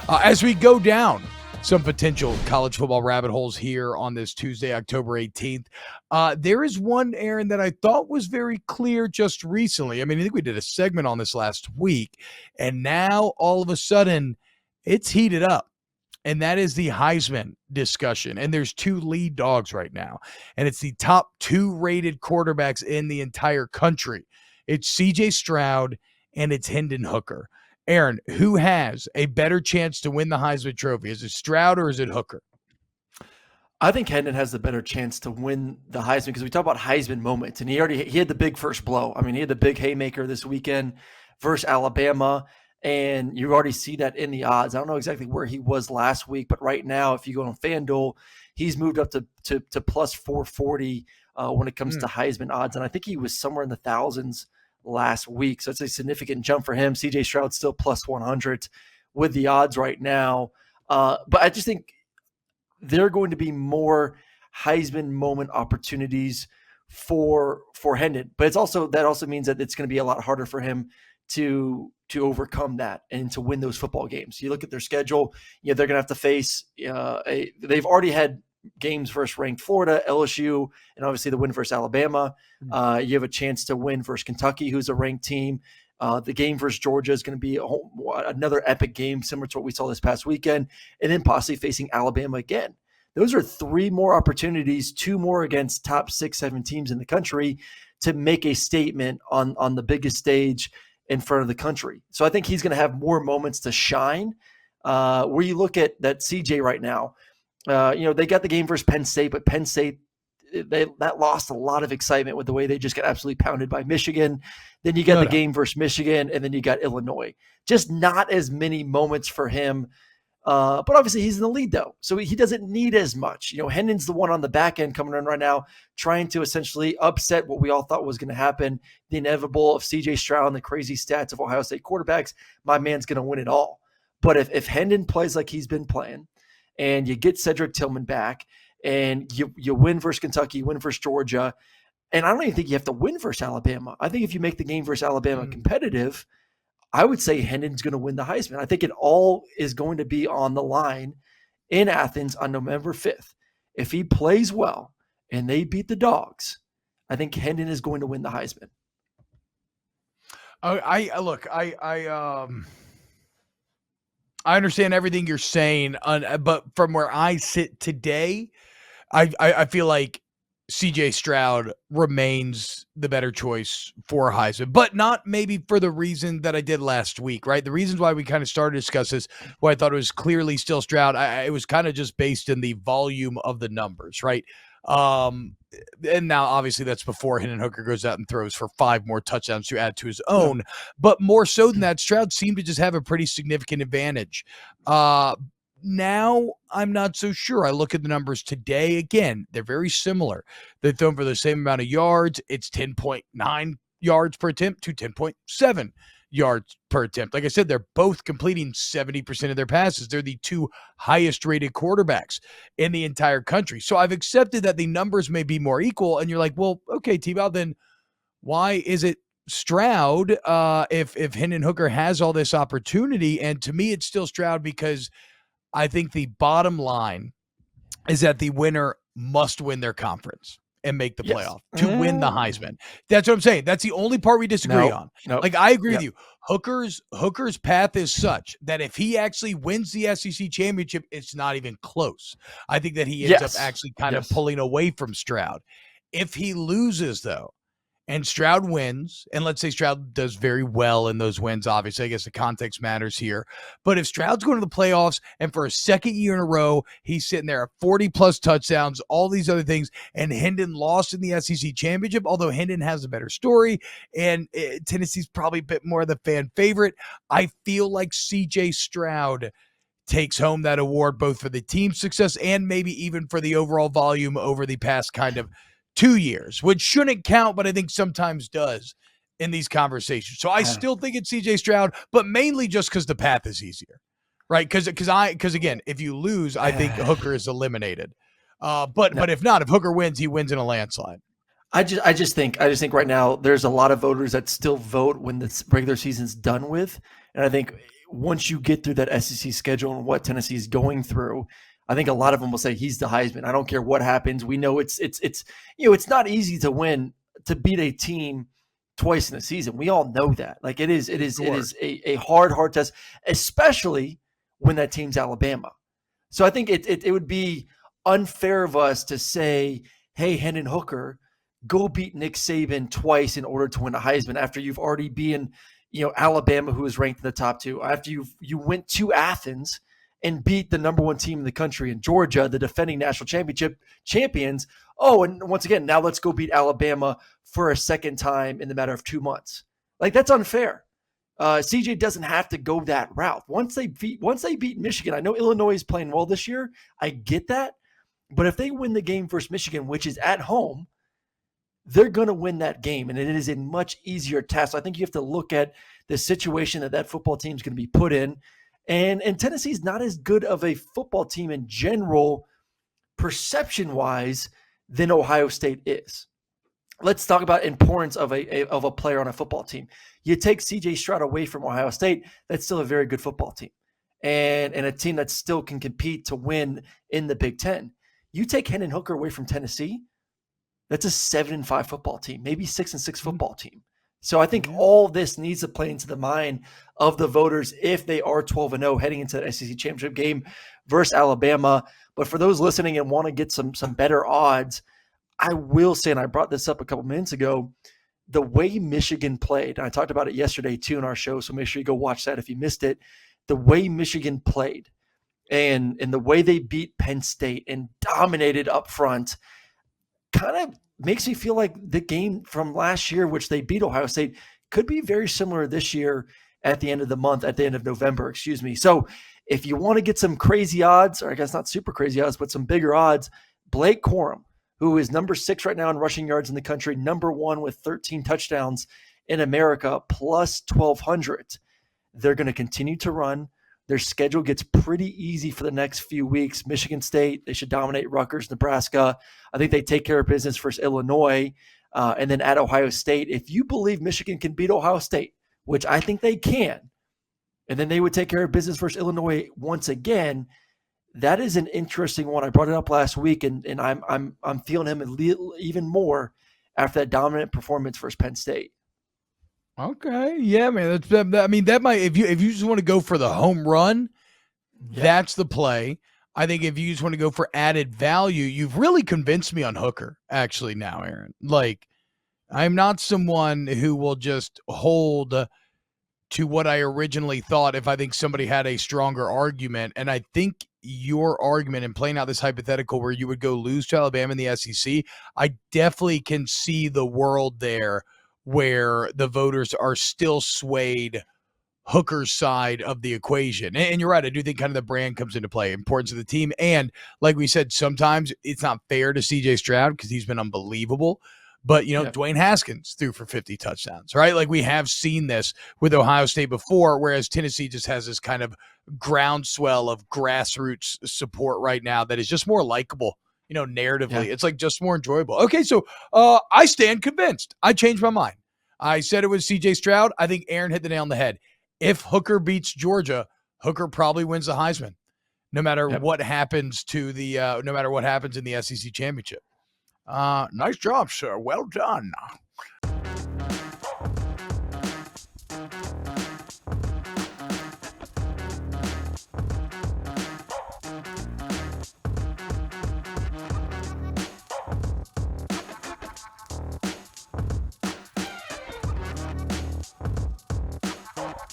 As we go down some potential college football rabbit holes here on this Tuesday, October 18th, there is one, Aaron, that I thought was very clear just recently. I mean, I think we did a segment on this last week, and now all of a sudden it's heated up. And that is the Heisman discussion. And there's two lead dogs right now. And it's the top two rated quarterbacks in the entire country. It's CJ Stroud and it's Hendon Hooker. Aaron, who has a better chance to win the Heisman Trophy? Is it Stroud or is it Hooker? I think Hendon has the better chance to win the Heisman because we talk about Heisman moments, and he had the big first blow. I mean, he had the big haymaker this weekend versus Alabama, and you already see that in the odds. I don't know exactly where he was last week, but right now, if you go on FanDuel, he's moved up to plus 440 when it comes to Heisman odds, and I think he was somewhere in the thousands last week. So it's a significant jump for him. CJ Stroud still plus 100 with the odds right now. But I just think there are going to be more Heisman moment opportunities for Hendon. But that also means that it's going to be a lot harder for him to overcome that and to win those football games. You look at their schedule, they're going to have to face they've already had games versus ranked Florida, LSU, and obviously the win versus Alabama. You have a chance to win versus Kentucky, who's a ranked team. The game versus Georgia is going to be another epic game, similar to what we saw this past weekend, and then possibly facing Alabama again. Those are three more opportunities, two more against top 6-7 teams in the country to make a statement on the biggest stage in front of the country. So I think he's going to have more moments to shine. Where you look at that CJ right now, they got the game versus Penn State, but Penn State, that lost a lot of excitement with the way they just got absolutely pounded by Michigan. Then you got the game versus Michigan, and then you got Illinois. Just not as many moments for him. But obviously he's in the lead though, so he doesn't need as much. Hendon's the one on the back end coming in right now, trying to essentially upset what we all thought was going to happen. The inevitable of CJ Stroud and the crazy stats of Ohio State quarterbacks. My man's going to win it all. But if Hendon plays like he's been playing, and you get Cedric Tillman back, and you win versus Kentucky, you win versus Georgia, and I don't even think you have to win versus Alabama. I think if you make the game versus Alabama competitive, I would say Hendon's going to win the Heisman. I think it all is going to be on the line in Athens on November 5th. If he plays well and they beat the Dogs, I think Hendon is going to win the Heisman. I understand everything you're saying, but from where I sit today, I feel like CJ Stroud remains the better choice for Heisman, but not maybe for the reason that I did last week, right? The reasons why we kind of started to discuss this, why I thought it was clearly still Stroud, it was kind of just based in the volume of the numbers, right? And now obviously that's before Hendon Hooker goes out and throws for 5 more touchdowns to add to his own, but more so than that, Stroud seemed to just have a pretty significant advantage. Now I'm not so sure. I look at the numbers today. Again, they're very similar. They've thrown for the same amount of yards. It's 10.9 yards per attempt to 10.7 yards per attempt. Like I said, they're both completing 70% of their passes. They're the two highest rated quarterbacks in the entire country. So I've accepted that the numbers may be more equal. And you're like, well, okay, T-Bob, then why is it Stroud if Hendon Hooker has all this opportunity? And to me, it's still Stroud because I think the bottom line is that the winner must win their conference and make the playoff to win the Heisman. That's what I'm saying. That's the only part we disagree on. Like, I agree with you. Hooker's path is such that if he actually wins the SEC championship, it's not even close. I think that he ends up actually kind of pulling away from Stroud. If he loses, though, and Stroud wins, and let's say Stroud does very well in those wins, obviously, I guess the context matters here. But if Stroud's going to the playoffs and for a second year in a row, he's sitting there at 40-plus touchdowns, all these other things, and Hendon lost in the SEC championship, although Hendon has a better story, and Tennessee's probably a bit more of the fan favorite, I feel like CJ Stroud takes home that award both for the team's success and maybe even for the overall volume over the past kind of 2 years, which shouldn't count, but I think sometimes does in these conversations. So I still think it's CJ Stroud, but mainly just because the path is easier, right? Because again, if you lose, I think Hooker is eliminated. But if not, if Hooker wins, he wins in a landslide. I just think right now there's a lot of voters that still vote when the regular season's done with, and I think once you get through that SEC schedule and what Tennessee is going through, I think a lot of them will say he's the Heisman. I don't care what happens. We know it's it's not easy to beat a team twice in a season. We all know that. Like it is a hard test, especially when that team's Alabama. So I think it would be unfair of us to say, hey, Hendon Hooker, go beat Nick Saban twice in order to win a Heisman after you've already beaten, Alabama, who is ranked in the top 2, after you went to Athens and beat the number 1 team in the country in Georgia, the defending national championship champions. Oh, and once again, now let's go beat Alabama for a second time in the matter of 2 months. Like that's unfair. CJ doesn't have to go that route. Once they beat Michigan, I know Illinois is playing well this year. I get that. But if they win the game versus Michigan, which is at home, they're going to win that game, and it is a much easier task. So I think you have to look at the situation that football team is going to be put in. And Tennessee is not as good of a football team in general, perception-wise, than Ohio State is. Let's talk about importance of a player on a football team. You take C.J. Stroud away from Ohio State, that's still a very good football team, and a team that still can compete to win in the Big Ten. You take Hendon Hooker away from Tennessee, that's a 7-5 football team, maybe 6-6 football team. So I think all this needs to play into the mind of the voters if they are 12-0 heading into the SEC championship game versus Alabama. But for those listening and want to get some better odds, I will say, and I brought this up a couple minutes ago, the way Michigan played, and I talked about it yesterday too in our show, so make sure you go watch that if you missed it. The way Michigan played and the way they beat Penn State and dominated up front kind of makes me feel like the game from last year, which they beat Ohio State, could be very similar this year at the end of the month, at the end of November, excuse me. So if you want to get some crazy odds, or I guess not super crazy odds, but some bigger odds, Blake Corum, who is number 6 right now in rushing yards in the country, number 1 with 13 touchdowns in America, plus 1,200. They're going to continue to run. Their schedule gets pretty easy for the next few weeks. Michigan State, they should dominate Rutgers, Nebraska. I think they take care of business versus Illinois. And then at Ohio State, if you believe Michigan can beat Ohio State, which I think they can, and then they would take care of business versus Illinois once again, that is an interesting one. I brought it up last week, and I'm feeling him even more after that dominant performance versus Penn State. Okay, yeah, man. I mean, that might if you just want to go for the home run, that's the play. I think if you just want to go for added value, you've really convinced me on Hooker. Actually, now, Aaron, like I'm not someone who will just hold to what I originally thought if I think somebody had a stronger argument, and I think your argument in playing out this hypothetical where you would go lose to Alabama in the SEC, I definitely can see the world there where the voters are still swayed Hooker's side of the equation. And you're right. I do think kind of the brand comes into play, importance of the team. And like we said, sometimes it's not fair to CJ Stroud because he's been unbelievable. But, Dwayne Haskins threw for 50 touchdowns, right? Like we have seen this with Ohio State before, whereas Tennessee just has this kind of groundswell of grassroots support right now that is just more likable. Narratively, it's like just more enjoyable. Okay, so I stand convinced. I changed my mind. I said it was CJ Stroud. I think Aaron hit the nail on the head. If Hooker beats Georgia, Hooker probably wins the Heisman, no matter what happens to no matter what happens in the SEC championship. Nice job, sir. Well done.